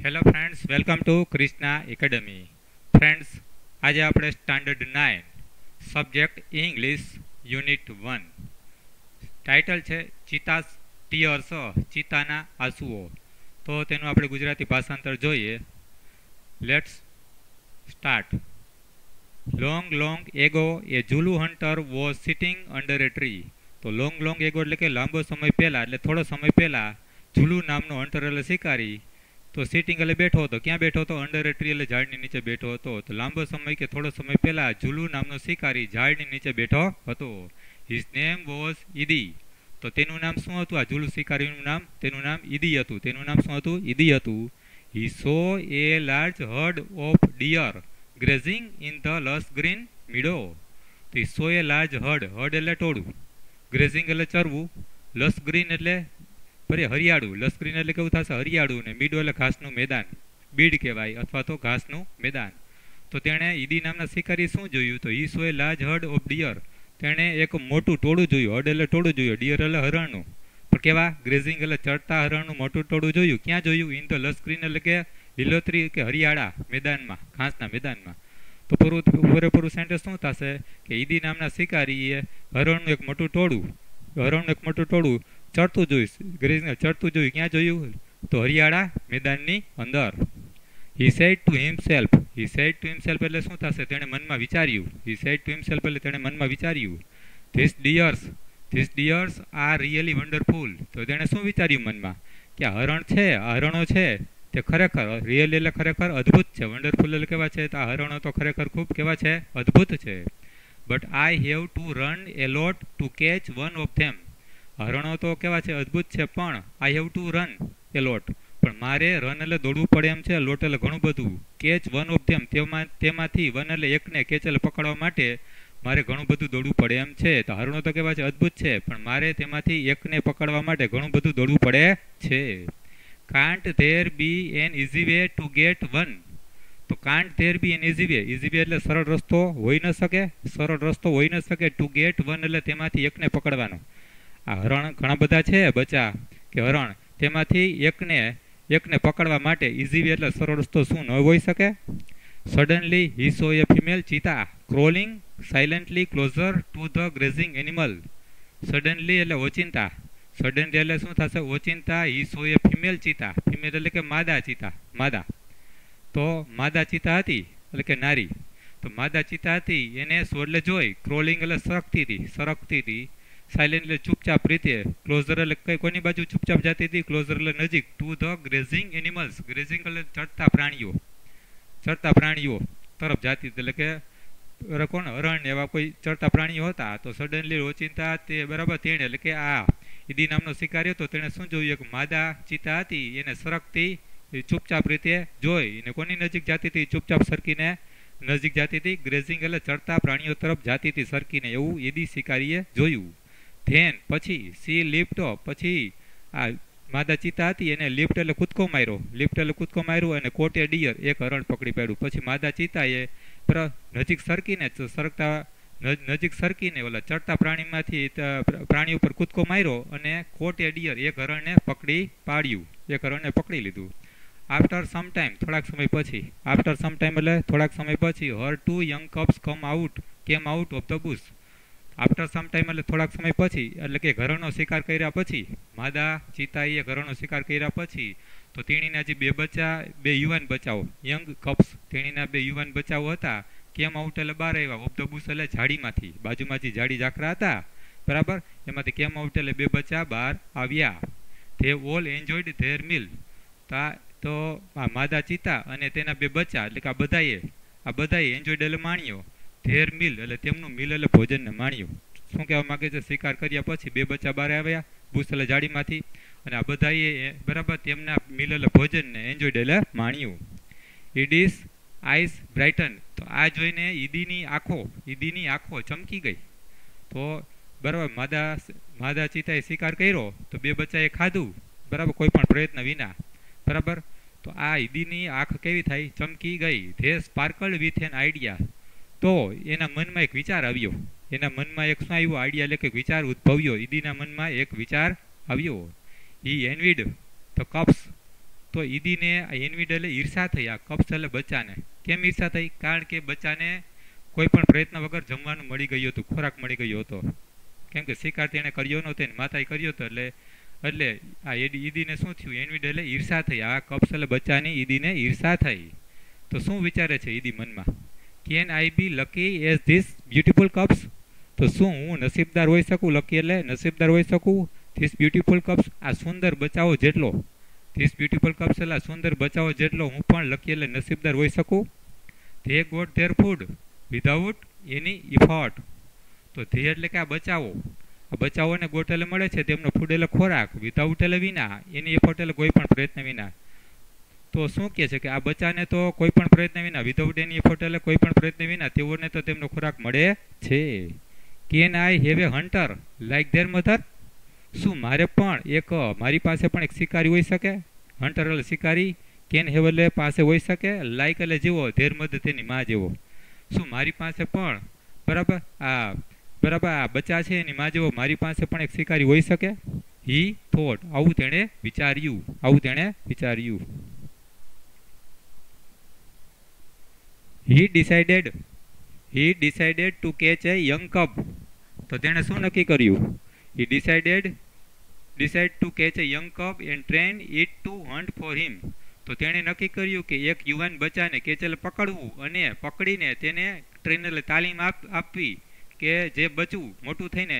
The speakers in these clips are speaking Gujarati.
Hello friends, welcome to Krishna academy. Friends, આજે આપણે standard 9 subject English unit 1 title છે ચિતાસ ટીયર્સ, ચિતાના આંસુઓ. તો તેનું આપણે ગુજરાતી ભાષાંતર જોઈએ. Let's start. Long long ago A ઝુલુ hunter was sitting under A tree. તો લોંગ લોંગ એગો એટલે કે લાંબો સમય પહેલાં, એટલે થોડો સમય પહેલાં ઝુલુ નામનો હન્ટર એટલે શિકારી તો સિટિંગ એટલે બેઠો હતો. ક્યાં બેઠો હતો? અંડર એ ટ્રી એટલે ઝાડની નીચે બેઠો હતો. તો લાંબો સમય કે થોડો સમય પહેલા ઝુલુ નામનો શિકારી ઝાડની નીચે બેઠો હતો. His name was Eddie. તો તેનું નામ શું હતું? આ ઝુલુ શિકારીનું નામ, તેનું નામ ઈદી હતું. તેનું નામ શું હતું? ઈદી હતું. He saw a large herd of deer grazing in the lush green meadow. તો he saw a large herd, herd એટલે ટોળું, ગ્રેઝિંગ એટલે ચરવું, લસ ગ્રીન એટલે ફરી હરિયાળું, લશ્કરીને એટલે કેવું થશે? હરિયાળું. ને મીડો એટલે ઘાસનું મેદાન, બીડ કહેવાય અથવા તો ઘાસનું મેદાન. તો તેણે ઈદી નામના શિકારી શું જોયું? તો ઈ સોએ લાર્જ હર્ડ ઓફ ડિયર. તેણે એક મોટું ટોળું જોયું. હર્ડ એટલે ટોળું જોયું, ડિયર એટલે હરણનું. પણ કેવા? ગ્રેઝિંગ એટલે ચડતા હરણનું મોટું ટોળું જોયું. ક્યાં જોયું? ઇન ધ લશ્કરીન એટલે કે લીલોતરી કે હરિયાળા મેદાનમાં, ઘાસના મેદાનમાં. તો પૂરેપૂરું સેન્ટેન્સ શું થશે? કે ઈદી નામના શિકારીએ હરણનું એક મોટું ટોળું ચડતું જોયું, ગ્રેઝિંગ ચડતું જોયું. ક્યાં જોયું? તો હરિયાળા મેદાનની અંદર. He said to himself. He said to himself એટલે શું થશે? તેણે મનમાં વિચાર્યું. હી સેડ ટુ હિમસેલ્ફ એટલે તેણે મનમાં વિચાર્યું. These deers are really wonderful. તો તેણે શું વિચાર્યું મનમાં? કે આ હરણો છે તે ખરેખર, રિયલી એટલે ખરેખર અદ્ભુત છે. વન્ડરફુલ એટલે કેવા છે? તો આ હરણો તો ખરેખર ખૂબ કેવા છે? અદ્ભુત છે. But I have to run a lot to catch one of them. હરણો તો કેવા છે? અદ્ભુત છે. પણ I have to run a lot, પણ મારે રન એટલે દોડવું પડે એમ છે, લોટ એટલે ઘણું બધું, કેચ વન ઓફ ધેમ તેમાંથી વન એટલે એકને, કેચ એટલે પકડવા માટે મારે ઘણું બધું દોડવું પડે એમ છે. તો હરણો તો કેવા છે? અદ્ભુત છે, પણ મારે તેમાંથી એકને પકડવા માટે ઘણું બધું દોડવું પડે છે. Can't there be an easy way to get one. તો can't there be an easy way. Easy way એટલે સરળ રસ્તો હોઈ ન શકે, સરળ રસ્તો હોઈ ન શકે. ટુ ગેટ વન એટલે તેમાંથી એકને પકડવાનો. આ હરણ ઘણા બધા છે, બચ્ચા કે હરણ, તેમાંથી એકને પકડવા માટે ઇઝી વે એટલે સરળ રસ્તો શું ન હોઈ શકે? Suddenly he saw a female cheetah crawling silently closer to the grazing animal. Suddenly એટલે ઓચિંતા, સડનલી એટલે શું થશે? ઓચિંતા. હી સો એ ફિમેલ ચીતા, ફિમેલ એટલે કે માદા ચીતા, માદા. તો માદા ચીતા હતી એટલે કે નારી. તો માદા ચીતા હતી, એને એટલે જોઈ. ક્રોલિંગ એટલે સરકતી હતી. સાયલેન્ટ એટલે ચૂપચાપ રીતે. ક્લોઝર એટલે કોની બાજુ ચૂપચાપ જતી હતી? ક્લોઝર એટલે નજીક. Two the grazing animals. Grazing એટલે ચડતા પ્રાણીઓ તરફ જતી. એટલે કે કોણ? હરણ એવા કોઈ ચડતા પ્રાણીઓ હતા. તો સડનલી ઓચિંતા તે બરાબર તેણે એટલે કે આ ઈદી નામનો શિકારી હતો, તેણે શું જોયું? એક માદા ચિતા હતી, એને સરકતી ચૂપચાપ રીતે જોઈ. એને કોની નજીક જતી હતી? ચૂપચાપ સરકીને નજીક જતી હતી. ગ્રેઝિંગ એટલે ચડતા પ્રાણીઓ તરફ જતી હતી સરકીને, એવું ઈદી શિકારીએ જોયું. ધેન પછી સી લિફ્ટ, પછી આ માદા ચિતા હતી, એને લિફ્ટ એટલે કૂદકો માર્યો અને કોટે ડિયર એક હરણ પકડી પાડ્યું. પછી માદા ચિતાએ નજીક સરકીને ઓલા ચડતા પ્રાણી ઉપર કૂદકો માર્યો અને કોટે ડિયર એક હરણને પકડી પાડ્યું, એક હરણને પકડી લીધું. આફ્ટર સમ ટાઈમ એટલે થોડાક સમય પછી her two young cubs came out of the bush. After some time એટલે થોડાક સમય પછી, એટલે કે ઘરનો શિકાર કર્યા પછી, માદા ચિતાએ ઘરનો શિકાર કર્યા પછી, તો તેણીના જે બે યુવાન બચ્ચાઓ, યંગ કપ્સ, તેણીના બે યુવાન બચ્ચાઓ હતા, કેમ આઉટ એટલે બહાર આવ્યા, ઓફ ધ બુશ એટલે ઝાડીમાંથી, બાજુમાં જે ઝાડી ઝાકરા હતા બરાબર, એમાંથી કેમ આઉટ એટલે બે બચ્ચા બહાર આવ્યા. They all enjoyed their meal. તો આ માદા ચિતા અને તેના બે બચ્ચા એટલે કે આ બધાએ એન્જોયડ એટલે માણ્યો, ધેર મિલ એટલે તેમનું મિલ એટલે ભોજનને માણ્યું. શું કહેવા માંગે છે? શિકાર કર્યા પછી બે બચ્ચા બહાર આવ્યા બુશ એટલે ઝાડીમાંથી, અને આ બધાએ બરાબર તેમના મિલ એટલે ભોજનને એન્જોયડ એટલે માણ્યું. ઈડીસ આઈસ બ્રાઇટન. તો આ જોઈને ઈદીની આંખો ચમકી ગઈ. તો બરાબર માદા ચિતાએ શિકાર કર્યો તો બે બચ્ચાએ ખાધું બરાબર, કોઈ પણ પ્રયત્ન વિના બરાબર. તો આ ઈદીની આંખ કેવી થઈ? ચમકી ગઈ. They sparkled with an idea. તો એના મનમાં એક વિચાર આવ્યો. શું આવ્યું? આઈડિયા એટલે કે વિચાર ઉદ્ભવ્યો. ઈદીના મનમાં એક વિચાર આવ્યો. હી એનવીડ ધ કપ્સ. તો ઈદીને એનવીડ એટલે ઈર્ષા થઈ, આ કપ્સ એટલે બચ્ચાને. કેમ ઈર્ષા થઈ? કારણ કે બચ્ચાને કોઈ પણ પ્રયત્ન વગર જમવાનું મળી ગયું હતું, ખોરાક મળી ગયો હતો. કેમ કે શિકાર તેણે કર્યો નહોતો ને માતાએ કર્યો હતો, એટલે આ ઈદીને શું થયું? એનવીડ એટલે ઈર્ષા થઈ. આ કપ્સ એટલે બચ્ચાની ઈદીને ઈર્ષા થઈ. તો શું વિચારે છે ઈદી મનમાં? Can I be lucky as this beautiful cubs? તો શું હું નસીબદાર હોઈ શકું? લકી એટલે નસીબદાર હોઈ શકું ધીસ બ્યુટીફુલ કપ્સ, આ સુંદર બચાવો જેટલો. ધીસ બ્યુટીફુલ કપ્સ એટલે સુંદર બચાવો જેટલો હું પણ લકી એટલે નસીબદાર હોઈ શકું. They got their food without any effort. તો ધે એટલે કે આ બચાવો, આ બચાવોને ગોટ એટલે મળે છે તેમનો ફૂડ એટલે ખોરાક, વિધાઉટ એટલે વિના, એની એફોર્ટ એટલે કોઈ પણ પ્રયત્ન વિના. તો શું કહે છે કે આ બચ્ચાને તો કોઈ પણ પ્રયત્ન વિના, વિધાઉટ એની એફોર્ટ એટલે કોઈ પણ પ્રયત્ન વિના તેઓને તો તેમનો ખોરાક મળે છે. Can I have a hunter like their mother? શું મારી પાસે પણ એક શિકારી હોઈ શકે? હન્ટર એટલે શિકારી, કેન હેવ એટલે પાસે હોઈ શકે, લાઈક એટલે જેવો, ધેર મધર તેની માં જેવો. શું મારી પાસે પણ બરાબર આ બચ્ચા છે એની માં જેવો મારી પાસે પણ એક શિકારી હોઈ શકે? હી થોટ, આવું તેણે વિચાર્યું. He decided to catch a young cub. તો તેણે શું નક્કી કર્યું? He decided to catch a young cub and train it to hunt for him. તો તેણે નક્કી કર્યું કે એક યુવાન બચ્ચાને કેચલ પકડવું અને પકડીને તેને ટ્રેનર તાલીમ આપવી કે જે બચ્ચું મોટું થઈને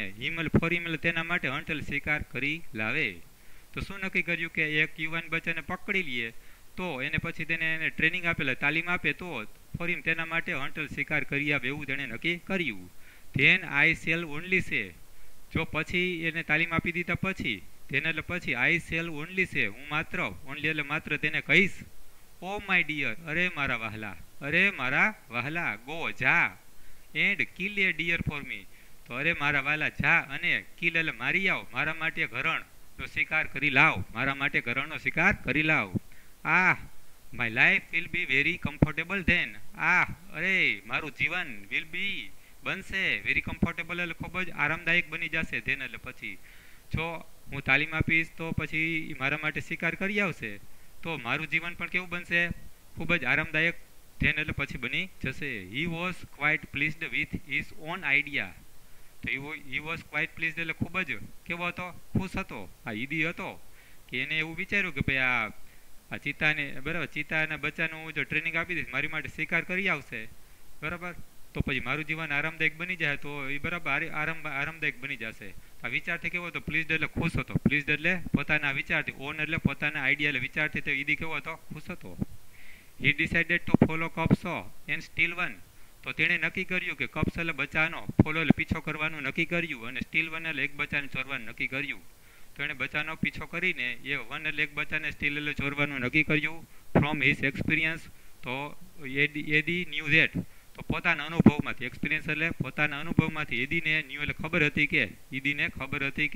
ફોર તેના માટે હંટલ શિકાર કરી લાવે. તો શું નક્કી કર્યું કે એક યુવાન બચ્ચાને પકડી લઈએ તો એને પછી તેને ટ્રેનિંગ આપેલા તાલીમ આપે તો ફોર તેના માટે હંટલ શિકાર કરી આવે, એવું તેણે નક્કી કર્યું. ધેન આઈ શેલ ઓનલી સે, જો પછી એને તાલીમ આપી દીધા પછી તેને એટલે પછી આઈ શેલ ઓનલી સે, હું ઓનલી એટલે માત્ર તેને કહીશ, ઓ માય ડિયર, અરે મારા વહાલા, ગો જા, and kill a deer for me. તો અરે મારા વહાલા જા અને કિલ એટલે મારી આવ, મારા માટે ઘરણનો શિકાર કરી લાવ, my life will be very comfortable then. મારું જીવન બનશે વેરી કમ્ફર્ટેબલ એટલે ખૂબ જ આરામદાયક બની જશે. ધેન એટલે પછી જો હું તાલીમ આપીશ તો પછી મારા માટે શિકાર કરી આવશે તો મારું જીવન પણ કેવું બનશે? ખૂબ જ આરામદાયક. ધેન એટલે પછી બની જશે. He was quite pleased with his own idea. તો હી વોઝ ક્વાઇટ પ્લીઝડ એટલે ખૂબ જ કેવો હતો? ખુશ હતો. આ ઈદી હતો કે એને એવું વિચાર્યું કે ભાઈ આ ચિત્તાના બચ્ચાનું હું જો ટ્રેનિંગ આપી દઈશ મારી માટે શિકાર કરી આવશે બરાબર, તો પછી મારું જીવન આરામદાયક બની જાય, તો એ બરાબર આરામદાયક બની જશે. આ વિચારથી કેવો હતો? પ્લીઝડ એટલે ખુશ હતો. પ્લીઝડ એટલે પોતાના વિચારથી, ઓન એટલે પોતાના આઈડિયા એટલે વિચારથી તો ઈદી કેવો હતો? ખુશ હતો. હી decided to follow cups and steel one. તો તેણે નક્કી કર્યું કે કપ્સ એટલે બચ્ચાનો ફોલો એટલે પીછો કરવાનું નક્કી કર્યું અને સ્ટીલ વન એટલે એક બચ્ચાને ચોરવાનું નક્કી કર્યું. તો એણે બચ્ચાનો પીછો કરીને એ વન એટલે એક બચ્ચાને સ્ટીલ એટલે ચોરવાનું નક્કી કર્યું. From his experience. તો એડી ન્યૂ ધેટ, તો પોતાના અનુભવમાંથી, એક્સપિરિયન્સ એટલે પોતાના અનુભવમાંથી ઈદીને ખબર હતી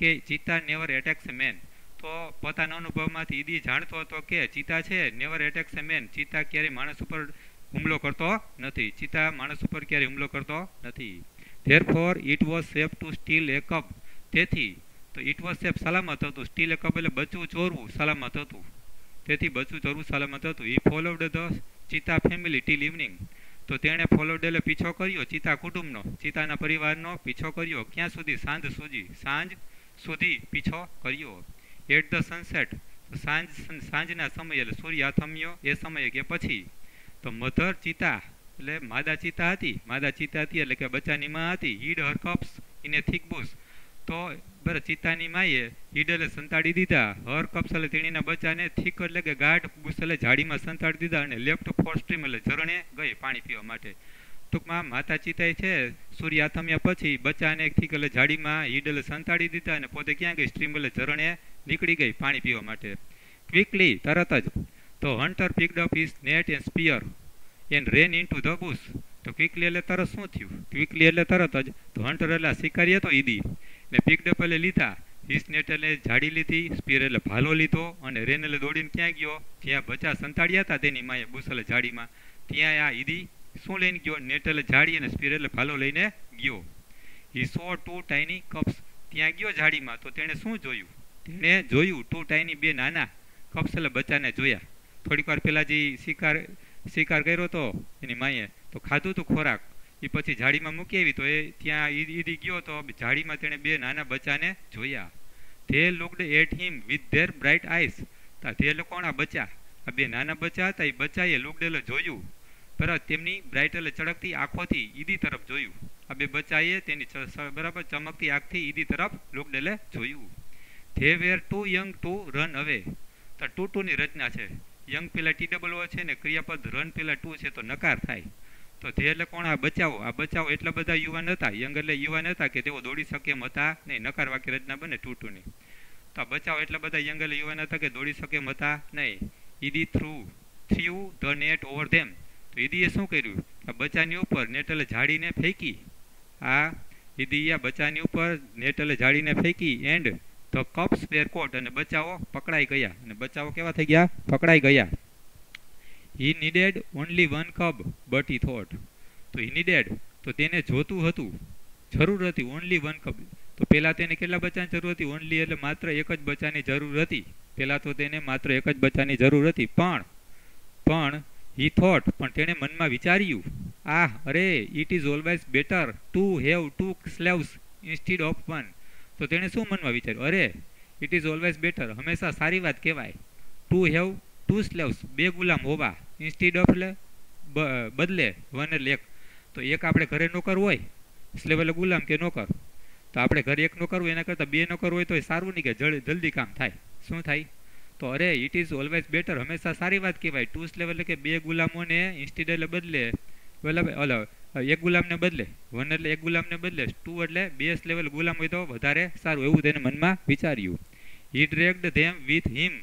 કે ચિત્તા નેવર એટેક્સ એ મેન. તો પોતાના અનુભવમાંથી ઈદી જાણતો હતો કે ચિત્તા છે નેવર એટેક્સ એ મેન, ચિત્તા ક્યારેય માણસ ઉપર હુમલો કરતો નથી. Therefore it was safe to steal a cub. તેથી તો ઇટ વોઝ સેફ સલામત હતું, સ્ટીલ એ કપ એટલે બચ્ચું ચોરવું સલામત હતું. હી ફોલોવડ ધ ચિત્તા ફેમિલી ટીલ ઇવનિંગ. તો તેણે ફોલોવડ એટલે પીછો કર્યો ચિત્તા કુટુંબનો, ચિત્તાના પરિવારનો પીછો કર્યો. ક્યાં સુધી? સાંજ સુધી પીછો કર્યો. એટ ધ સનસેટ, સાંજના સમયે એટલે સૂર્ય આથમ્યો એ સમયે કે પછી. તો મધર ચિત્તા એટલે માદા ચિત્તા હતી એટલે કે બચ્ચાની માં હતી. Hid her cubs in a thick bush. તો ચિત્તાની માએ હીડ એટલે સંતાડી દીધા, હર કપ્સ એટલે તેણીના બચ્ચાને થીક એટલે કે ગાઢ બુશ એટલે ઝાડીમાં સંતાડી દીધા અને લેફ્ટ ફોર સ્ટ્રીમ એટલે ઝરણે ગઈ પાણી પીવા માટે. ટૂંકમાં માતા ચિતાએ છે સૂર્ય આથમ્યા પછી બચ્ચાને થીક એટલે ઝાડીમાં હીડ એટલે સંતાડી દીધા અને પોતે ક્યાં ગઈ? સ્ટ્રીમ એટલે ઝરણે નીકળી ગઈ પાણી પીવા માટે. ક્વિકલી તરત જ. તો hunter picked up his net and spear and ran into the bush. તો ક્વિકલી એટલે તરત શું થયું? ક્વિકલી એટલે તરત જ. તો હન્ટર એટલે શિકારી હતો ઈદી ને પિકડ અપ એટલે લીધા, હિઝ નેટ એટલે ઝાડી લીધી, સ્પીયર એટલે ભાલો લીધો અને રેન એટલે દોડીને ક્યાં ગયો? જ્યાં બચ્ચા સંતાડ્યા હતા તેની માએ બુશ એટલે ઝાડીમાં, ત્યાં આ ઈદી શું લઈને ગયો? નેટ એટલે ઝાડી અને સ્પીયર એટલે ભાલો લઈને ગયો. હી સો ટુ ટાઇની કપ્સ. ત્યાં ગયો ઝાડીમાં તો તેણે શું જોયું? તેણે જોયું ટુ ટાઇની બે નાના કપ્સ એટલે બચ્ચાને જોયા. થોડીક વાર પહેલાં જે શિકાર કર્યો હતો એની માએ, તો ખાધું હતું ખોરાક, એ પછી ઝાડીમાં મૂકી આવી, તો એ ત્યાં ઈદી ગયો તો ઝાડીમાં તેણે બે નાના બચ્ચાને જોયા. They looked at him with their bright eyes. They કોણ? આ બચ્ચા, આ બે નાના બચ્ચા હતા. એ બચ્ચાએ લુક્ડ એટલે જોયું, બરાબર, તેમની બ્રાઇટ એટલે ચળકતી આંખોથી ઈદી તરફ જોયું. આ બે બચ્ચાએ તેની બરાબર ચમકતી આંખથી ઈદી તરફ લુક્ડ એટલે જોયું. They were too young to run away. તો ટુ ની રચના છે. યંગ પેલા TOO છે ને ક્રિયાપદ રન પેલા ટુ છે તો નકાર થાય. તો ધે એટલે કોણ? આ બચાવો. આ બચાવો એટલા બધા યુવાન હતા, યંગ એટલે યુવાન હતા કે તેઓ દોડી શકે એમ હતા નહીં. નકાર વાક્ય રચના બને ટુ ની. તો આ બચાવો એટલા બધા યંગ એટલે યુવાન હતા કે દોડી શકે એમ હતા નહીં. ઈદી થ્રુ ધ નેટ ઓવર ધેમ. તો ઈદીએ શું કર્યું? આ બચ્ચાની ઉપર નેટ એટલે ઝાડીને ફેંકી. આ ઈદી આ બચ્ચાની ઉપર નેટ એટલે ઝાડીને ફેંકી. એન્ડ ધ કપ્સ વેર કોટ. અને બચ્ચાઓ પકડાઈ ગયા. અને બચ્ચાઓ કેવા થઈ ગયા? પકડાઈ ગયા. He needed only one cub but he thought. તો હી નીડેડ તો તેને જોતું હતું, જરૂર હતી, ઓનલી વન કબ. તો પહેલાં તેને કેટલા બચ્ચાની જરૂર હતી? ઓનલી એટલે માત્ર એક જ બચ્ચાની જરૂર હતી. પહેલાં તો તેને માત્ર એક જ બચ્ચાની જરૂર હતી. પણ હી થોટ, પણ તેણે મનમાં વિચાર્યું, અરે it is always better to have two slaves instead of one. તો તેણે શું મનમાં વિચાર્યું? અરે ઇટ ઇઝ ઓલવેઝ બેટર, હંમેશા સારી વાત કહેવાય, ટુ હેવ ટુ સ્લેવ્સ, બે ગુલામ હોવા, ઇન્સ્ટીડ ઓફ એટલે બદલે, વન એટલે એક. તો એક આપણે ઘરે નોકર હોય, સ્લેવ એટલે ગુલામ કે નોકર, તો આપણે ઘરે એક નોકર હોય એના કરતાં બે નોકર હોય તો એ સારું નહીં કે જલ્દી કામ થાય. શું થાય? તો અરે ઇટ ઇઝ ઓલવેઝ બેટર, હંમેશા સારી વાત કહેવાય, ટુ સ્લેવ એટલે કે બે ગુલામોને ઇન્સ્ટીડ એટલે બદલે, એક ગુલામને બદલે, વન એટલે એક ગુલામને બદલે, ટુ એટલે બે સ્લેવ ગુલામ હોય તો વધારે સારું, એવું તેને મનમાં વિચાર્યું. હી ડ્રેગ્ડ ધેમ વિથ હિમ.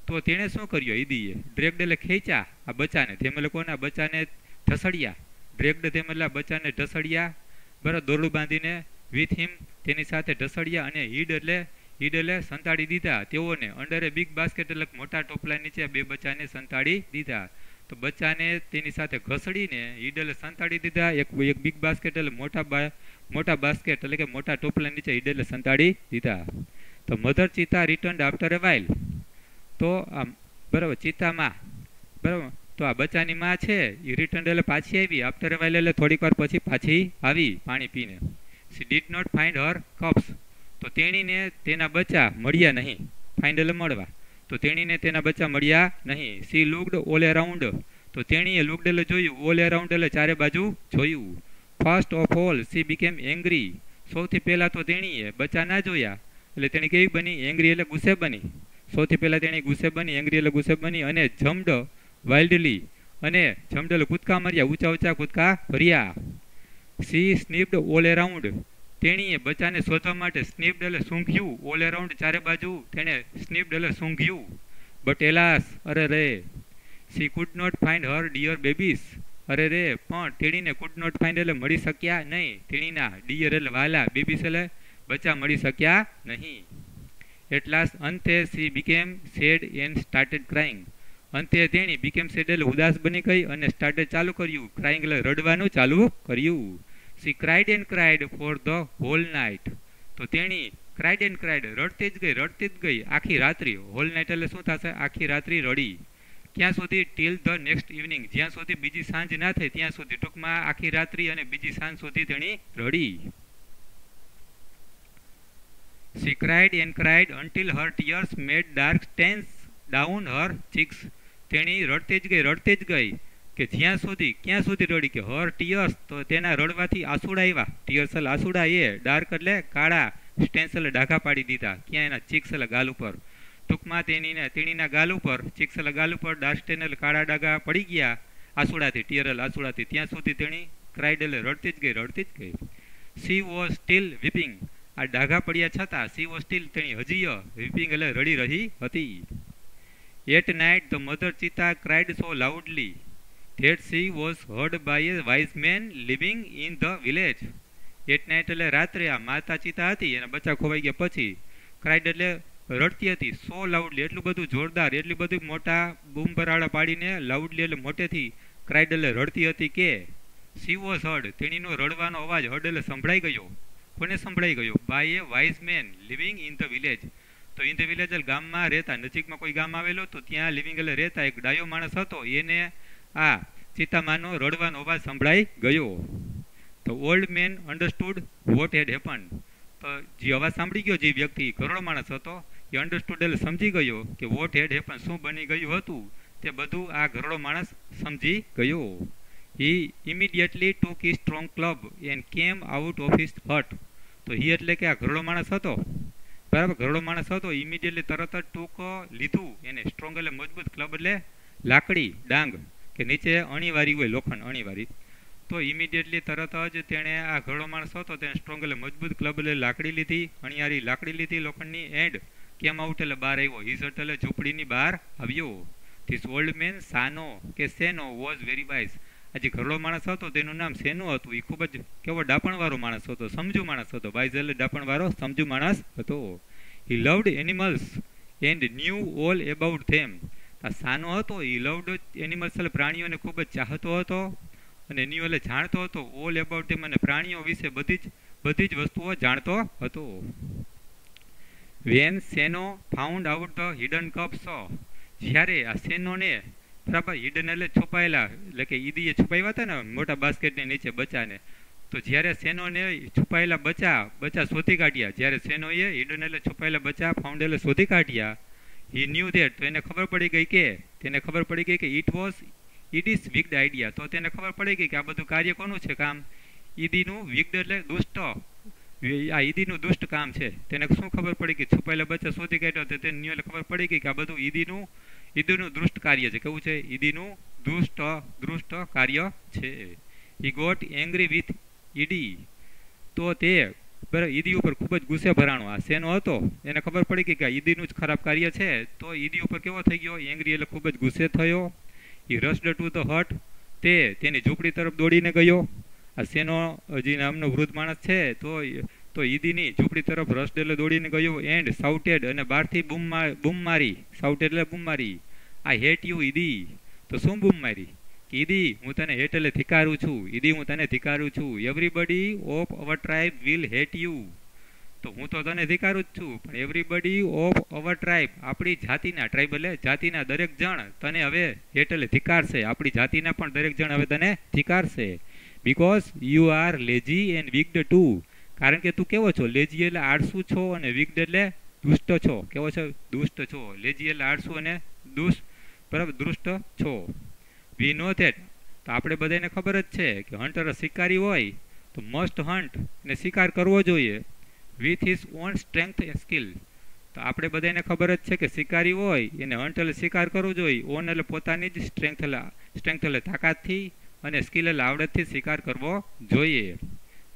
તો તેણે શું કર્યું? ઈદીએ ડ્રેગ્ડ એટલે ખેંચ્યા આ બચ્ચાને, તેમ એટલે કોને? આ બચ્ચાને ઢસડ્યા. ડ્રેગ્ડ તેમ એટલે આ બચ્ચાને ઢસડ્યા, બરાબર, દોરડું બાંધીને, વિથ હિમ તેની સાથે ઢસડ્યા. અને હીડ એટલે સંતાડી દીધા તેઓને, અંડર એ બિગ બાસ્કેટ એટલે મોટા ટોપલા નીચે બે બચ્ચાને સંતાડી દીધા. તો બચ્ચાને તેની સાથે ઘસડીને હીડ એટલે સંતાડી દીધા, એક બિગ બાસ્કેટ એટલે મોટા બાસ્કેટ એટલે કે મોટા ટોપલા નીચે હીડ એટલે સંતાડી દીધા. તો મધર ચિતા રિટર્ન આફ્ટર એ વાઇલ. તો આ બરાબર ચિતામાં, બરાબર, તો આ બચ્ચાની માં છે એ રિટર્ન એટલે પાછી આવી, આફ્ટર એ વાઇલ એટલે થોડીક વાર પછી પાછી આવી પાણી પીને. She did not find her cubs. તો તેણીને તેના બચ્ચા મળ્યા નહીં. ફાઇન્ડ એટલે મળવા. તો તેણીને તેના બચ્ચા મળ્યા નહીં. She looked all around. તો તેણીએ લુક્ડ એટલે જોયું, ઓલ અરાઉન્ડ એટલે ચારે બાજુ જોયું. First of all C became angry. સૌથી પહેલાં તો તેણીએ બચ્ચા ના જોયા એટલે તેણી કેવી બની? એંગ્રી એટલે ગુસ્સે બની. સૌથી પહેલાં તેણી ગુસ્સે બની, એંગ્રી એટલે ગુસ્સે બની. અને જમ્ડ વાઇલ્ડલી, અને જમ્ડ એટલે કૂદકા માર્યા, ઊંચા કૂદકા ભર્યા. She sniffed all around. તેણીએ બચ્ચાને શોધવા માટે સ્નીપ્ડ એટલે સૂંઘ્યું, ઓલ અરાઉન્ડ ચારે બાજુ તેણે સ્નીપ્ડ એટલે સૂંઘ્યું. બટ એલાસ, અરે રે, she could not find her deer babies. અરે રે, પણ તેણીને કુડ નોટ ફાઇન્ડ એટલે મળી શક્યા નહીં. તેણીના ડિયર એટલે વાલા, બેબીસ એટલે બચ્ચા મળી શક્યા નહીં. એટલાસ અંતે she became sad and started crying. અંતે તેણી બીકેમ સેડ એટલે ઉદાસ બની ગઈ અને સ્ટાર્ટેડ ચાલુ કર્યું, ક્રાઇંગ એટલે રડવાનું ચાલુ કર્યું. She cried and cried for the whole night. તો તેણી ક્રાઇડ એન્ડ ક્રાઇડ, રડતી જ ગઈ આખી રાત્રિ. હોલ નાઇટ એટલે શું થશે? આખી રાત્રિ રડી. ક્યાં સુધી? ટીલ ધ નેક્સ્ટ ઇવનિંગ, જ્યાં સુધી બીજી સાંજ ના થઈ ત્યાં સુધી. ટૂંકમાં આખી રાત્રિ અને બીજી સાંજ સુધી તેણી રડી. She cried and cried until her tears made dark stains down her cheeks. તેણી રડતી જ ગઈ કે જ્યાં સુધી, ક્યાં સુધી રડી? કે હર ટીયર્સ, તો તેના રડવાથી આંસુડા આવ્યા. ટીયર્સ એટલે આંસુડા, એ ડાર્ક એટલે કાળા, સ્ટેન્સ એટલે ડાઘા પાડી દીધા. ક્યાં? એના ચીક્સ એટલે ગાલ ઉપર. ટૂંકમાં તેણીના ગાલ ઉપર, ચીક્સ એટલે ગાલ ઉપર, ડાર્ક સ્ટેન એટલે કાળા ડાઘા પડી ગયા આંસુડાથી, ટીયર એટલે આંસુડાથી. ત્યાં સુધી તેણી ક્રાઇડ એટલે રડતી જ ગઈ. She was still weeping. આ ડાઘા પડ્યા છતાં સી વોઝ સ્ટીલ, તેણી હજી વીપિંગ એટલે રડી રહી હતી. At night the mother cheetah cried so loudly that she was heard by a wise man living in the village. At night એટલે રાત્રે આ માતા ચિતા હતી, એના બચ્ચા ખોવાઈ ગયા પછી ક્રાઇડ એટલે રડતી હતી. સો લાઉડલી એટલું બધું જોરદાર, એટલી બધી મોટા બૂમ બરાડા પાડીને, લાઉડલી એટલે મોટેથી, ક્રાઇડ એટલે રડતી હતી કે સી વોઝ હર્ડ, તેણીનો રડવાનો અવાજ હર્ડ એટલે સંભળાઈ ગયો. કોને સંભળાઈ ગયો? By a wise man living in the village. તો ઇન ધ વિલેજ ગામમાં રહેતા, નજીકમાં કોઈ ગામ આવેલું તો ત્યાં લિવિંગ એટલે રહેતા એક ડાયો માણસ હતો. એને આ ચિત્તામાનો રડવાનો અવાજ સંભળાઈ ગયો. તો ઓલ્ડ મેન અન્ડરસ્ટુડ વોટ હેડ હેપન્ડ. તો જે અવાજ સાંભળી ગયો જે વ્યક્તિ ઘરડો માણસ હતો એ અન્ડરસ્ટુડ એટલે સમજી ગયો કે વોટ હેડ હેપન શું બની ગયું હતું તે બધું આ ઘરડો માણસ સમજી ગયો. He immediately took his strong club and came out of his hut. તો હી એટલે કે આ ઘરડો માણસ હતો, બરાબર, ઘરડો માણસ હતો. ઇમિડિયેટલી તરત જ ટૂંક લીધું એને, સ્ટ્રોંગ એટલે મજબૂત, ક્લબ એટલે લાકડી, ડાંગ કે નીચે અણીવારી હોય, લોખંડ અણીવારી. તો ઇમિડિયેટલી તરત જ તેણે આ ઘરડો માણસ હતો તેને સ્ટ્રોંગ એટલે મજબૂત, ક્લબ એટલે લાકડી લીધી, અણીવારી લાકડી લીધી લોખંડની. એન્ડ કેમ આઉટ એટલે બહાર આવ્યો, હિસ એટલે ઝૂંપડીની બહાર આવ્યો. ધીસ ઓલ્ડ મેન સાનો કે સેનો વોઝ વેરી વાઇઝ. આ જે ઘરડો માણસ હતો તેનું નામ સેનો હતું. એ ખૂબ જ કેવો ડાપણવાળો માણસ હતો, સમજુ માણસ હતો. વાઇઝ એટલે ડાપણવાળો, સમજુ માણસ હતો. He loved animals and knew all about them. આ સાનો હતો એ લવડ એનિમલ્સ એટલે પ્રાણીઓને ખૂબ જ ચાહતો હતો અને ન્યૂ એટલે જાણતો હતો, ઓલ એબાઉટ ધેમ અને પ્રાણીઓ વિશે બધી જ વસ્તુઓ જાણતો હતો. When Seno found out the hidden cubs. જ્યારે આ સેનોને, બરાબર, હિડન એટલે છુપાયેલા, એટલે કે ઈદીએ છુપાવ્યા હતા ને મોટા બાસ્કેટની નીચે બચ્ચાને. તો જ્યારે સેનોને છુપાયેલા બચ્ચા શોધી કાઢ્યા, જ્યારે સેનોએ હિડન એટલે છુપાયેલા બચ્ચા ફાઉન્ડ એટલે શોધી કાઢ્યા, હી ન્યૂ ધેટ, તો એને ખબર પડી ગઈ કે ઇટ ઇઝ વિગ્ડ આઈડિયા. તો તેને ખબર પડી ગઈ કે આ બધું કાર્ય કોનું છે કામ, ઈદીનું. વિગ્ડ એટલે દુષ્ટ, આ ઈદીનું દુષ્ટ કામ છે. તેને શું ખબર પડી કે છુપાયેલા બચ્ચા શોધી કાઢ્યો, તો તેને ન્યૂ એટલે ખબર પડી ગઈ કે આ બધું ઈદીનું દુષ્ટ કાર્ય છે. કેવું છે? ઈદીનું દુષ્ટ કાર્ય છે. He got angry with Idi. તો તે ઈદી ઉપર ખૂબ જ ગુસ્સે ભરાણો આ સેનો હતો. એને ખબર પડી ગઈ કે આ ઈદીનું જ ખરાબ કાર્ય છે. તો ઈદી ઉપર કેવો થઈ ગયો? એંગ્રી એટલે ખૂબ જ ગુસ્સે થયો. ઈ રસ્ડ ટુ ધ હટ. તે તેની ઝૂંપડી તરફ દોડીને ગયો. આ સેનો જે નામનો વૃદ્ધ માણસ છે તો ઈદીની ઝૂંપડી તરફ રસ્ડ એટલે દોડીને ગયો. એન્ડ સાઉટેડ અને બહારથી બૂમ મારી. સાઉટેડ એટલે બૂમ મારી. I hate you Eddie. તો શું બૂમ મારી? ઈદી હું તને હેટ એટલે ધિકારું છું. ઈદી હું તને ધિકારું છું. Everybody of our tribe will hate you. તો હું તો તને ધિકારું જ છું, પણ એવરીબડી ઓફ અવર ટ્રાઇબ, આપણી જાતિના, ટ્રાઇબ એટલે જાતિના દરેક જણ તને હવે હેટ એટલે ધિકારશે. આપણી જાતિના પણ દરેક જણ હવે તને ધિકારશે. Because you are lazy and wicked too. કારણ કે તું કેવો છો? લેઝી એટલે આળસુ છો અને વિગ્ડ એટલે દુષ્ટ છો. કેવો છો? દુષ્ટ છો. લેઝી એટલે આળસુ અને દુષ્ટ છો. વી નો ધેટ. તો આપણે બધાને ખબર જ છે કે હન્ટર શિકારી હોય તો મસ્ટ હન્ટ, અને શિકાર કરવો જોઈએ with his own strength and skill. તો આપણે બધાને ખબર જ છે કે શિકારી હોય એને હન્ટ એટલે શિકાર કરવો જોઈએ. ઓન એટલે પોતાની જ સ્ટ્રેન્થ એટલે તાકાતથી અને સ્કિલ એટલે આવડતથી શિકાર કરવો જોઈએ.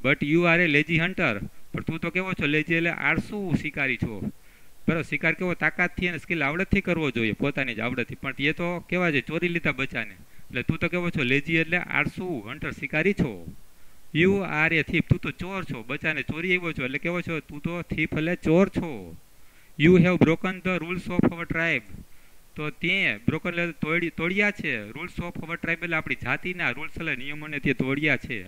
But you are A lazy hunter. પણ તું તો કેવો છો? લેઝી એટલે આળસુ શિકારી છો. બરાબર, શિકાર કેવો? તાકાતથી અને સ્કિલ આવડતથી કરવો જોઈએ, પોતાની જ આવડતથી. પણ એ તો કેવા છે? ચોરી લીધા બચ્ચાને. એટલે તું તો કેવો છો? લેઝી એટલે આળસુ હન્ટર શિકારી છો. You are A thief. તું તો ચોર છો, બચ્ચાને ચોરી આવ્યો છો એટલે કેવો છો? તું તો થીફ એટલે ચોર છો. You have broken the rules of our tribe. તો તે બ્રોકન એટલે તોડ્યા છે. રૂલ્સ ઓફ અવર ટ્રાઇબ એટલે આપણી જાતિના રૂલ્સ એટલે નિયમોને તે તોડ્યા છે.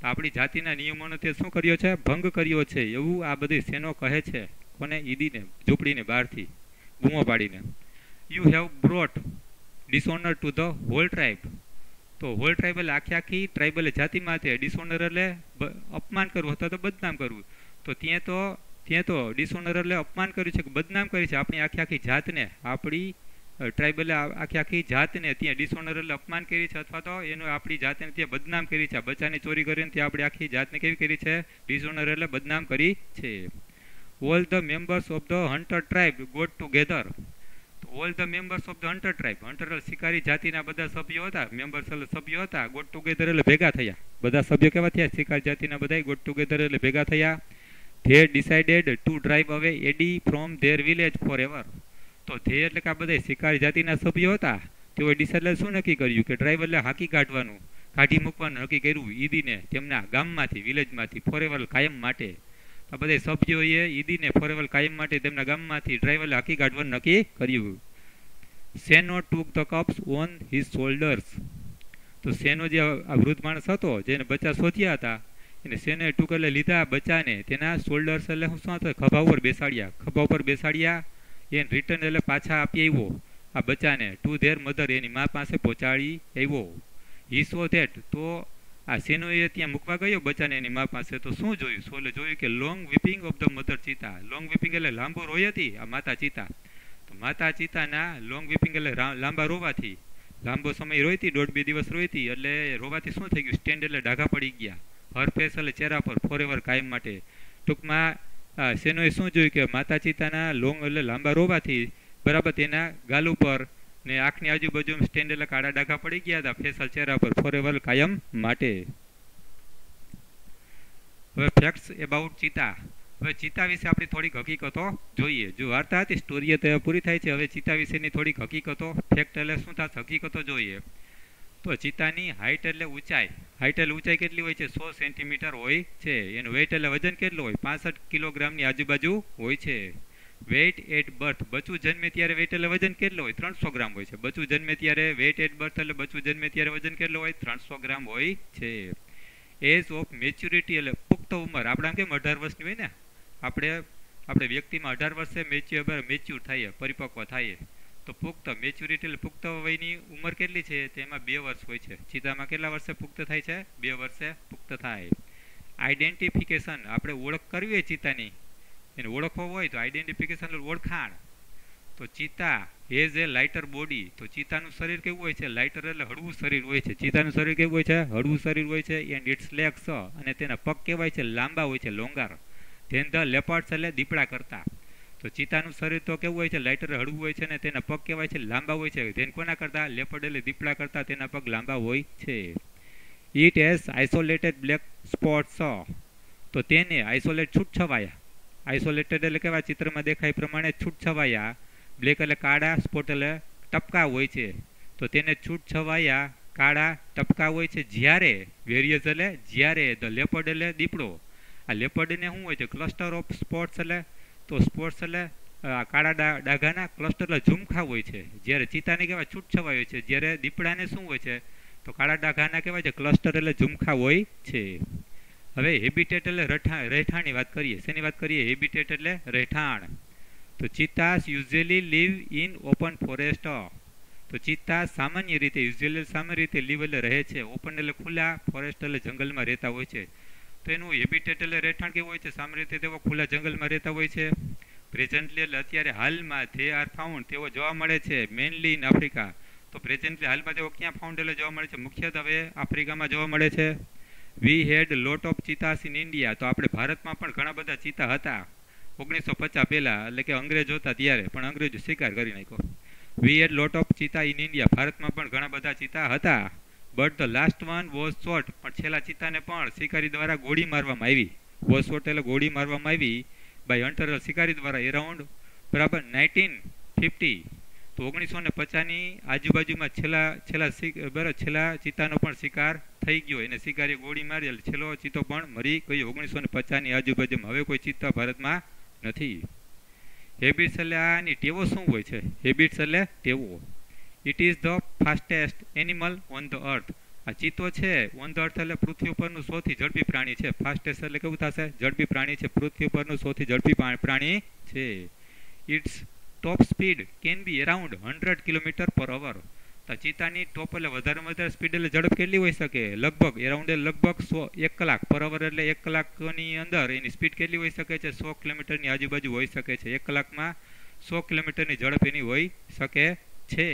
તો આપણી જાતિના નિયમોનો તે શું કર્યો છે? ભંગ કર્યો છે. એવું આ બધી સેનો કહે છે. કોને? ઈદીને, ઝૂંપડીને બહારથી બૂમો પાડીને. You have brought dishonour to the whole tribe. તો હોલ ટ્રાઇબ એટલે આખી ટ્રાઇબ એટલે જાતિમાં તે ડિસઓનર એટલે અપમાન કરવું અથવા તો બદનામ કરવું. તો ત્યાં તો ડિસઓનર એટલે અપમાન કર્યું છે કે બદનામ કરી છે આપણી આખી જાતને. આપણી ટ્રાઇબ એટલે આખી જાતને ત્યાં ડિસઓનર એટલે અપમાન કરી છે અથવા તો એનું આપણી જાતને ત્યાં બદનામ કરી છે. બચ્ચાની ચોરી કરીને ત્યાં આપણી આખી જાતને કેવી કરી છે? ડિસઓનર એટલે બદનામ કરી છે. All the members of the hunter tribe got together. All the members of the hunter tribe. Hunter શિકારી જાતિના બધા સભ્યો હતા, મેમ્બર્સ એટલે સભ્યો હતા. ગોટ ટુગેધર એટલે ભેગા થયા. બધા સભ્યો કેવા થયા? શિકારી જાતિના બધા ગોટ ટુગેધર એટલે ભેગા થયા. They decided to drive away Eddie from their village forever. તો ધે એટલે કે આ બધા શિકારી જાતિના સભ્યો હતા. તેઓએ ડિસાઇડ શું નક્કી કર્યું કે ડ્રાઈવ એટલે કાઢી મૂકવાનું નક્કી કર્યું ઈદીને તેમના ગામમાંથી, વિલેજમાંથી, ફોર એવર કાયમ માટે. આ બધા સભ્યોએ ઈદીને ફોર એવર કાયમ માટે તેમના ગામમાંથી ડ્રાઈવ એટલે હાકી કાઢવાનું નક્કી કર્યું. Seno took the cubs on his shoulders. તો સેનો જે આ વૃદ્ધ માણસ હતો જેને બચ્ચા શોધ્યા હતા એને સેને ટૂંક એટલે લીધા બચ્ચાને તેના શોલ્ડર્સ એટલે શું હતું? ખભા ઉપર બેસાડ્યા. એને રિટર્ન એટલે પાછા આપી આવ્યો આ બચ્ચાને ટુ ધેર મધર, એની મા પાસે પહોંચાડી આવ્યો. હી સો ધેટ, તો આ સેનોએ ત્યાં મૂકવા ગયો બચ્ચાને એની મા પાસે, તો શું જોયું? સોલે જોયું કે long weeping of the mother cheetah. Long weeping એટલે લાંબો રોઈ હતી આ માતા ચીતા. તો માતા ચીતાના લોંગ વીપિંગ એટલે લાંબા રોવાથી, લાંબો સમય રોઈતી, 1.5-2 દિવસ રોઈતી, એટલે રોવાથી શું થઈ ગયું? સ્ટેન્ડ એટલે ડાઘા પડી ગયા. હર ફેસ એટલે ચહેરા પર, ફોરએવર કાયમ માટે. ટૂંકમાં સેનોએ શું જોયું કે માતા ચીતાના લોંગ એટલે લાંબા રોવાથી બરાબર તેના ગાલ ઉપર ને આંખની આજુબાજુ સ્ટેન્ડ એટલે કાળા ડાઘા પડી ગયા હતા ફેસલ ચહેરા પર, ફોરએવર કાયમ માટે. હવે ફેક્ટ્સ એબાઉટ ચીતા. હવે ચીતા વિશે આપણી થોડીક હકીકતો જોઈએ. જો વાર્તા હતી સ્ટોરી તો પૂરી થાય છે. હવે ચીતા વિશેની થોડીક હકીકતો, ફેક્ટ એટલે શું થશે, હકીકતો જોઈએ. તો ચીતાની હાઇટ એટલે ઊંચાઈ. હાઇટ એટલે ઊંચાઈ કેટલી હોય છે? 100 સેન્ટીમીટર હોય છે. એનું વેઇટ એટલે વજન કેટલું હોય? 65 કિલોગ્રામની આજુબાજુ હોય છે. વેઇટ એટ બર્થ, બચ્ચું જન્મે ત્યારે વેઇટ એટલે વજન કેટલું હોય? 300 ગ્રામ હોય છે. બચ્ચું જન્મે ત્યારે વેઇટ એટ બર્થ એટલે બચ્ચું જન્મે ત્યારે વજન કેટલું હોય? 300 ગ્રામ હોય છે. એજ ઓફ મેચ્યુરિટી એટલે પુખ્ત ઉંમર. આપણે આમ કેમ 18 વર્ષની હોય ને, આપણે વ્યક્તિમાં 18 વર્ષે મેચ્યોર થાય, પરિપક્વ થાય. તો પુખ્ત મેચ્યુરિટી એટલે પુખ્ત વયની ઉંમર કેટલી છે? તેમાં 2 વર્ષ હોય છે. ચીતામાં કેટલા વર્ષે પુખ્ત થાય છે? 2 વર્ષે પુખ્ત થાય. આઈડેન્ટિફિકેશન, આપણે ઓળખ કરવી હોય ચીતાની, એને ઓળખવો હોય તો આઈડેન્ટિફિકેશન ઓળખાણ. તો ચીતા હેઝ એ લાઇટર બોડી. તો ચીતાનું શરીર કેવું હોય છે? લાઇટર એટલે હળવું શરીર હોય છે. ચીતાનું શરીર કેવું હોય છે? હળવું શરીર હોય છે. એન્ડ ઇટ્સ લેગ્સ, અને તેના પગ કેવાય છે? લાંબા હોય છે, લોંગાર. ધેન ધ લેપર્ડ્સ એટલે દીપડા કરતા. તો ચીતાનું શરીર તો કેવું હોય છે? લાઇટર હળવું હોય છે, ને તેના પગ કેવાય છે? લાંબા હોય છે. ધેન કોના કરતા? લેપર્ડ એટલે દીપડા કરતા તેના પગ લાંબા હોય છે. It has isolated black spots. તો તેને આઇસોલેટ છૂટછવાયા. આઇસોલેટેડ એટલે કેવા? ચિત્રમાં દેખાય પ્રમાણે છૂટછવાયા. બ્લેક એટલે કાળા, સ્પોટ એટલે ટપકા હોય છે. તો તેને છૂટછવાયા કાળા ટપકા હોય છે. જ્યારે વેરિયસ એટલે જ્યારે, ધ લેપર્ડ એટલે દીપડો. આ લેપર્ડને શું હોય છે? ક્લસ્ટર ઓફ સ્પોટ્સ એટલે, તો સ્પોટ્સ એટલે કાળા ડાઘાના ક્લસ્ટર એટલે ઝુમખા હોય છે. જ્યારે ચીતાને કહેવાય છૂટછવાય હોય છે. જ્યારે દીપડાને શું હોય છે? તો કાળા ડાઘાના કહેવાય છે ક્લસ્ટર એટલે ઝુમખા હોય છે. હવે હેબિટેટ એટલે રહેઠાણની વાત કરીએ. શેની વાત કરીએ? હેબિટેટ એટલે રહેઠાણ. તો cheetahs usually live in open forest. તો ચીતા સામાન્ય રીતે લીવ એટલે રહે છે. ઓપન એટલે ખુલ્લા, ફોરેસ્ટ એટલે જંગલમાં રહેતા હોય છે. તો એનું હેબિટેટ એટલે રહેઠાણ કેવું હોય છે? સામાન્ય રીતે તેઓ ખુલ્લા જંગલમાં રહેતા હોય છે. પ્રેઝન્ટલી એટલે અત્યારે હાલમાં, ધે આર ફાઉન્ડ, તેઓ જોવા મળે છે મેનલી ઇન આફ્રિકા. તો પ્રેઝન્ટલી હાલમાં તેઓ ક્યાં ફાઉન્ડ એટલે જોવા મળે છે? મુખ્યત્વે આફ્રિકામાં જોવા મળે છે. વી had lot of ચીતાસ in India. તો આપણે ભારતમાં પણ ઘણા બધા ચીતા હતા 1950 પહેલા, એટલે કે અંગ્રેજો હતા ત્યારે, પણ અંગ્રેજો શિકાર કરી નાખ્યો. We had lot of cheetah in India. ભારતમાં પણ ઘણા બધા ચીતા હતા. But the last one was shot. પણ છેલ્લા ચીતાને પણ શિકારી દ્વારા ગોળી મારવામાં આવી. વોઝ શોટ એટલે ગોળી મારવામાં આવી બાય હન્ટર, શિકારી દ્વારા, એરાઉન્ડ બરાબર 1950. તો 1950ની આજુબાજુમાં છેલ્લા ચીતાનો પણ શિકાર થઈ ગયો. એને શિકારીએ ગોળી મારી એટલે છેલ્લો ચીતો પણ મરી ગયો 1950ની આજુબાજુમાં. હવે કોઈ ચીતા ભારતમાં નથી. હેબિટ્સ એટલે આની ટેવો શું હોય છે? હેબિટ્સ એટલે ટેવો. It is the fastest animal on the earth. આ ચીતો છે ઓન ધ અર્થ એટલે પૃથ્વી ઉપરનું સૌથી ઝડપી પ્રાણી છે. ફાસ્ટેસ્ટ એટલે કેવું થશે? ઝડપી પ્રાણી છે. પૃથ્વી ઉપરનું સૌથી ઝડપી પ્રાણી છે. Its top speed can be around 100 km/h. તો ચીતાની ટોપ એટલે વધારે સ્પીડ એટલે ઝડપ કેટલી હોઈ શકે? લગભગ 1 કલાક પર અવર, એટલે 1 કલાકની અંદર એની સ્પીડ કેટલી હોઈ શકે છે? 100 કિલોમીટરની આજુબાજુ હોઈ શકે છે. 1 કલાકમાં 100 કિલોમીટરની ઝડપ એની હોઈ શકે છે.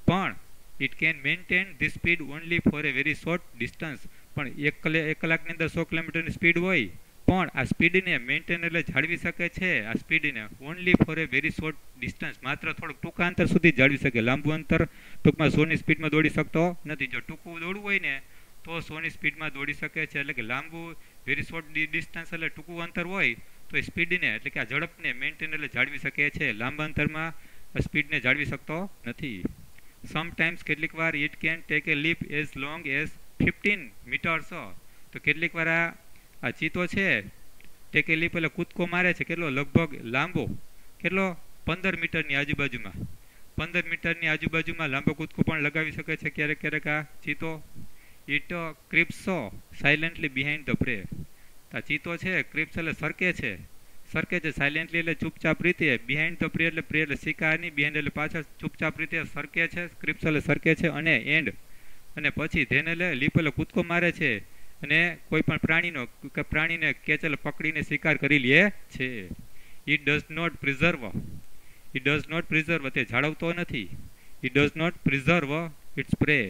પણ it can maintain this speed only for a very short distance. પણ 1 કલાકની અંદર 100 કિલોમીટરની સ્પીડ હોય, પણ આ સ્પીડને મેન્ટેન એટલે જાળવી શકે છે. આ સ્પીડને only for a very short distance, માત્ર થોડુંક ટૂંકા અંતર સુધી જાળવી શકે. લાંબુ અંતર ટૂંકમાં 100ની સ્પીડમાં દોડી શકતો નથી. જો ટૂંકું દોડવું હોય ને તો 100ની સ્પીડમાં દોડી શકે છે. એટલે કે લાંબુ વેરી શોર્ટ ડિસ્ટન્સ એટલે ટૂંકું અંતર હોય તો એ સ્પીડને એટલે કે આ ઝડપને મેન્ટેન એટલે જાળવી શકે છે. લાંબા અંતરમાં સ્પીડને જાળવી શકતો નથી. સમટાઇમ્સ કેટલીક વાર it can take a leap as long as 15 meters. તો કેટલીક વાર આ ચીતો છે ટેક એ લીપ એટલે કૂદકો મારે છે. કેટલો? લગભગ લાંબો કેટલો? 15 મીટરની આજુબાજુમાં. 15 મીટરની આજુબાજુમાં લાંબો કૂદકો પણ લગાવી શકે છે ક્યારેક આ ચીતો. It creeps silently behind the prey. આ ચીતો છે ક્રિપ્સ એટલે સરકે છે સરકે છે સાયલેન્ટલી એટલે ચૂપચાપ રીતે, બિહાઇન્ડ ધ પ્રે એટલે પ્રે એટલે શિકારની, બિહાઇન્ડ એટલે પાછળ ચૂપચાપ રીતે સરકે છે, સ્ક્રિપ્સ એટલે સરકે છે, અને એન્ડ અને પછી ધેન એટલે લીપ એટલે કૂદકો મારે છે, અને કોઈ પણ પ્રાણીને કેચ એટલે પકડીને શિકાર કરી લે છે. It does not preserve, it does not preserve તે જાળવતો નથી, it does not preserve its prey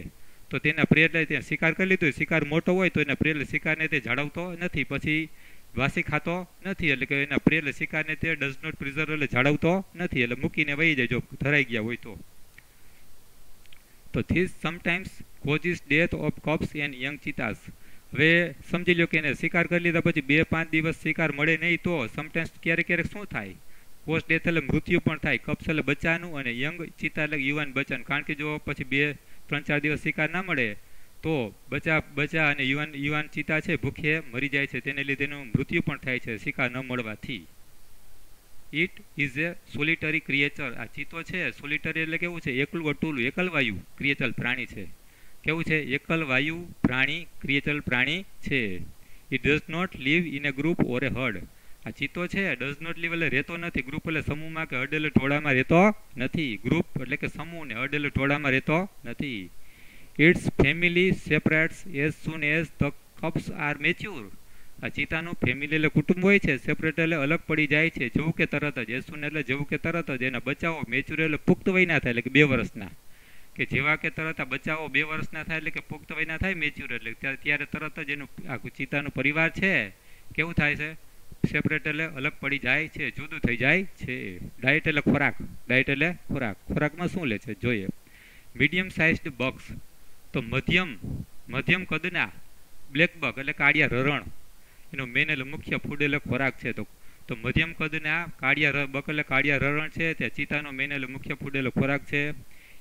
તો તેના પ્રે એટલે ત્યાં શિકાર કરી લીધો, શિકાર મોટો હોય તો એના પ્રે એટલે શિકારને તે જાળવતો નથી, પછી વાસી ખાતો નથી, એટલે કે એના પ્રે એટલે શિકારને તે ડઝ નોટ પ્રિઝર્વ એટલે જાળવતો નથી, એટલે મૂકીને વહી જાય જો ધરાઈ ગયા હોય તો this sometimes causes death of cubs and young cheetahs. હવે સમજી લો કે એને શિકાર કરી લીધા પછી 2-5 દિવસ શિકાર મળે નહીં તો સમટાઈમ્સ ક્યારેક શું થાય, કોઝ ડેથ એટલે મૃત્યુ પણ થાય, કપ્સ એટલે બચ્ચાનું, અને યંગ ચિતા એટલે યુવાન બચ્ચાનું. કારણ કે જો પછી 2-3-4 દિવસ શિકાર ના મળે તો બચ્ચા અને યુવાન ચિતા છે ભૂખે મરી જાય છે, તેને લીધે એનું મૃત્યુ પણ થાય છે શિકાર ન મળવાથી. It is A સોલિટરી creature. આ ચિત્તો છે સોલિટરી એટલે કેવું છે, એકલું અટુલું એકલવાયુ ક્રિએચર પ્રાણી છે. કેવું છે, એકલવાયુ પ્રાણી ક્રિએચર પ્રાણી છે. It does not live in a group or a herd. આ ચિત્તો છે ડઝ નોટ લીવ એટલે રહેતો નથી, ગ્રુપ એટલે સમૂહમાં કે હર્ડ એટલે ટોળામાં રહેતો નથી, ગ્રુપ એટલે કે સમૂહ ને હર્ડ એટલે ટોળામાં રહેતો નથી. Its family separates as soon as the cubs are mature. આ ચિતાનું ફેમિલી એટલે કુટુંબ હોય છે, સેપરેટ એટલે અલગ પડી જાય છે, જેવું કે તરત જ, એસુન એટલે જેવું કે તરત જ. એના બચ્ચાઓ મેચ્યોર એટલે પુખ્ત વયના થાય, એટલે કે 2 વર્ષના, કે જેવા કે તરત આ બચ્ચાઓ 2 વર્ષના થાય એટલે કે પુખ્ત વયના થાય મેચ્યોર એટલે ત્યારે તરત જ એનું આખું ચિતાનું પરિવાર છે કેવું થાય છે, સેપરેટ એટલે અલગ પડી જાય છે, જુદું થઈ જાય છે. ડાયટ એટલે ખોરાક, ડાયટ એટલે ખોરાક, ખોરાકમાં શું લે છે જોઈએ. મીડિયમ સાઇઝડ બગ્સ તો મધ્યમ કદના બ્લેક બગ એટલે કાળિયા રરણ એનો મેન એટલે મુખ્ય ફૂડ એટલે ખોરાક છે. તો મધ્યમ કદના બગ એટલે કાળિયા રરણ છે તે ચિતાનો મેન એટલે મુખ્ય ફૂડ એટલે ખોરાક છે.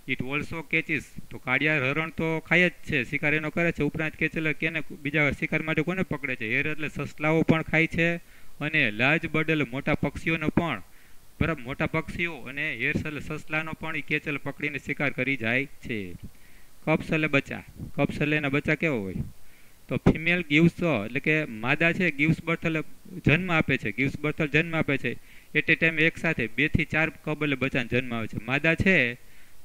ઇટ ઓલ્સો કેચીસ તો કાળિયા રરણ તો ખાય જ છે, શિકાર એનો કરે છે, ઉપરાંત કેચ એટલે કેને બીજા શિકાર માટે કોને પકડે છે, હેર એટલે સસલાઓ પણ ખાય છે, અને લાર્જ બર્ડ એટલે મોટા પક્ષીઓનો પણ, બરાબર, મોટા પક્ષીઓ અને હેર્સ એટલે સસલાનો પણ એ કેચ એટલે પકડીને શિકાર કરી જાય છે. કપ્સ એટલે બચ્ચા, કપ્સ એટલે એના બચ્ચા કેવો હોય તો ફિમેલ ગિવ્સ એટલે કે માદા છે ગિવ્સ બર્થ એટલે જન્મ આપે છે, ગિવ્સ બર્થ એટલે જન્મ આપે છે. એટ એ ટાઈમ એક સાથે 2 થી 4 કબ એટલે બચ્ચાને જન્મ આવે છે. માદા છે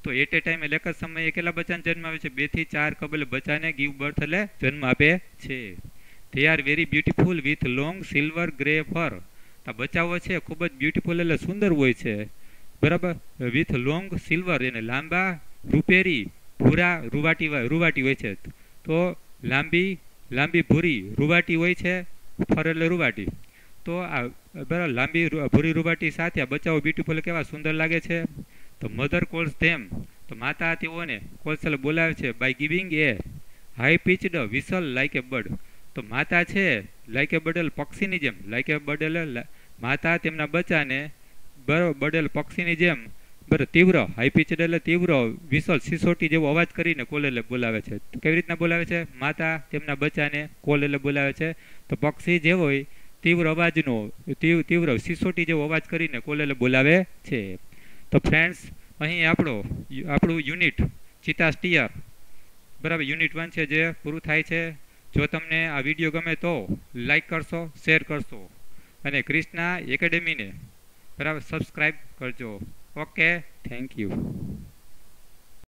તો એટ એ ટાઈમ એટલે એક જ સમયે કેટલા બચ્ચાને જન્મ આવે છે, 2 થી 4 કબ એટલે બચ્ચાને ગિવ બર્થ એટલે જન્મ આપે છે. They are very beautiful with long silver grey fur. આ બચ્ચાઓ છે ખૂબ જ બ્યુટીફુલ એટલે સુંદર હોય છે, બરાબર, વિથ લોંગ સિલ્વર એને લાંબા રૂપેરી ભૂરા રૂવાટી હોય છે. તો લાંબી ભૂરી રૂવાટી હોય છે, ફર એટલે રૂવાટી. તો આ બરાબર લાંબી ભૂરી રૂવાટી સાથે આ બચ્ચાઓ બ્યુટીફુલ કેવા સુંદર લાગે છે. તો મધર કોલ્સ ધેમ તો માતા તેઓને કોલ્સ એટલે બોલાવે છે by giving a high pitched whistle like a bird. તો માતા છે લાઇક એ બર્ડ એટલે પક્ષીની જેમ, લાઇક એ બર્ડ એટલે માતા તેમના બચ્ચાને બરાબર બર્ડ એટલે પક્ષીની જેમ બરાબર તીવ્ર હાઈ પીચડ એટલે તીવ્ર વિસલ સિસોટી જેવો અવાજ કરીને કોલ એટલે બોલાવે છે. કેવી રીતના બોલાવે છે, માતા તેમના બચ્ચાને કોલ એટલે બોલાવે છે. તો પક્ષી જેવો હોય તીવ્ર અવાજનો તીવ્ર સિસોટી જેવો અવાજ કરીને કોલ એટલે બોલાવે છે. તો ફ્રેન્ડ્સ અહીં આપણું યુનિટ ચિતા સ્ટીયર બરાબર યુનિટ 1 છે જે પૂરું થાય છે. જો તમને આ વિડીયો ગમે તો લાઈક કરશો, શેર કરશો, અને ક્રિષ્ના એકેડેમીને બરાબર સબસ્ક્રાઈબ કરજો. Okay, thank you.